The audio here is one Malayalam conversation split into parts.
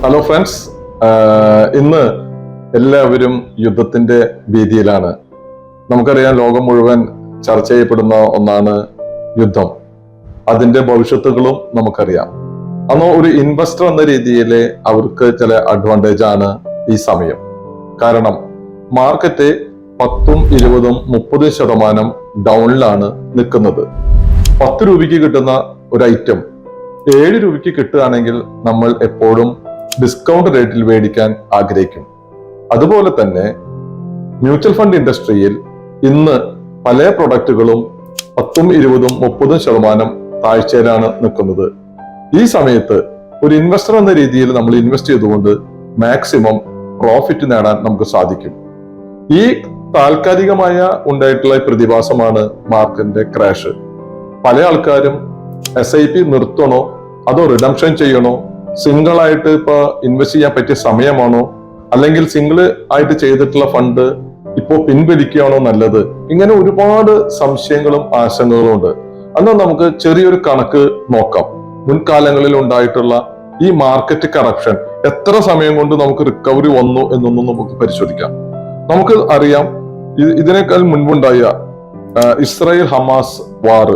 ഹലോ ഫ്രണ്ട്സ്, ഇന്ന് എല്ലാവരും യുദ്ധത്തിന്റെ ഭീതിയിലാണ്. നമുക്കറിയാം, ലോകം മുഴുവൻ ചർച്ച ചെയ്യപ്പെടുന്ന ഒന്നാണ് യുദ്ധം. അതിന്റെ ഭവിഷ്യത്തുകളും നമുക്കറിയാം. അന്ന് ഒരു ഇൻവെസ്റ്റർ എന്ന രീതിയിൽ അവർക്ക് ചില അഡ്വാൻറ്റേജ് ആണ് ഈ സമയം. കാരണം മാർക്കറ്റ് 10, 20, 30% ഡൗണിലാണ് നിൽക്കുന്നത്. 10 രൂപയ്ക്ക് കിട്ടുന്ന ഒരു ഐറ്റം 7 രൂപയ്ക്ക് കിട്ടുകയാണെങ്കിൽ നമ്മൾ എപ്പോഴും ഡിസ്കൗണ്ട് റേറ്റിൽ മേടിക്കാൻ ആഗ്രഹിക്കും. അതുപോലെ തന്നെ മ്യൂച്വൽ ഫണ്ട് ഇൻഡസ്ട്രിയിൽ ഇന്ന് പല പ്രൊഡക്റ്റുകളും 10, 20, 30% താഴ്ചയിലാണ് നിൽക്കുന്നത്. ഈ സമയത്ത് ഒരു ഇൻവെസ്റ്റർ എന്ന രീതിയിൽ നമ്മൾ ഇൻവെസ്റ്റ് ചെയ്തുകൊണ്ട് മാക്സിമം പ്രോഫിറ്റ് നേടാൻ നമുക്ക് സാധിക്കും. ഈ താൽക്കാലികമായ ഉണ്ടായിട്ടുള്ള പ്രതിഭാസമാണ് മാർക്കറ്റിന്റെ ക്രാഷ്. പല ആൾക്കാരും SIP നിർത്തണോ അതോ റിഡംഷൻ ചെയ്യണോ, സിംഗിൾ ആയിട്ട് ഇപ്പൊ ഇൻവെസ്റ്റ് ചെയ്യാൻ പറ്റിയ സമയമാണോ, അല്ലെങ്കിൽ സിംഗിൾ ആയിട്ട് ചെയ്തിട്ടുള്ള ഫണ്ട് ഇപ്പോ പിൻവലിക്കുകയാണോ നല്ലത്, ഇങ്ങനെ ഒരുപാട് സംശയങ്ങളും ആശങ്കകളും ഉണ്ട്. എന്നാൽ നമുക്ക് ചെറിയൊരു കണക്ക് നോക്കാം. മുൻകാലങ്ങളിൽ ഉണ്ടായിട്ടുള്ള ഈ മാർക്കറ്റ് കറപ്ഷൻ എത്ര സമയം കൊണ്ട് നമുക്ക് റിക്കവറി വന്നു എന്നൊന്നും നമുക്ക് പരിശോധിക്കാം. നമുക്ക് അറിയാം, ഇതിനേക്കാൾ മുൻപുണ്ടായ ഇസ്രായേൽ ഹമാസ് വാർ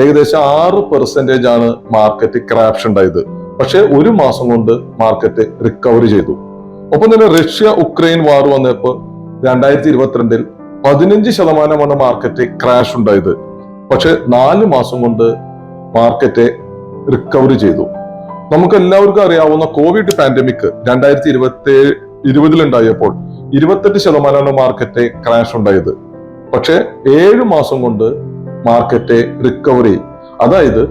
ഏകദേശം 6% ആണ് മാർക്കറ്റ് ക്രാഷ് ഉണ്ടായത്. പക്ഷെ ഒരു മാസം കൊണ്ട് മാർക്കറ്റ് റിക്കവറി ചെയ്തു. ഒപ്പം തന്നെ റഷ്യ ഉക്രൈൻ വാർ വന്നപ്പോ 2022 15% മാർക്കറ്റ് ക്രാഷ് ഉണ്ടായത്. പക്ഷെ 4 മാസം കൊണ്ട് മാർക്കറ്റ് റിക്കവറി ചെയ്തു. നമുക്ക് എല്ലാവർക്കും അറിയാവുന്ന കോവിഡ് പാൻഡമിക് 2020 ഉണ്ടായപ്പോൾ 28% മാർക്കറ്റ് ക്രാഷ് ഉണ്ടായത്. പക്ഷെ 7 മാസം കൊണ്ട് മാർക്കറ്റ് റിക്കവറി. അതായത്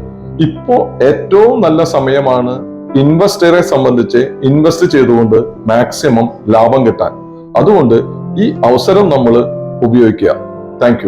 ഇപ്പോ ഏറ്റവും നല്ല സമയമാണ് ഇൻവെസ്റ്ററെ സംബന്ധിച്ച് ഇൻവെസ്റ്റ് ചെയ്തുകൊണ്ട് മാക്സിമം ലാഭം കിട്ടാൻ. അതുകൊണ്ട് ഈ അവസരം നമ്മൾ ഉപയോഗിക്കുക. Thank you.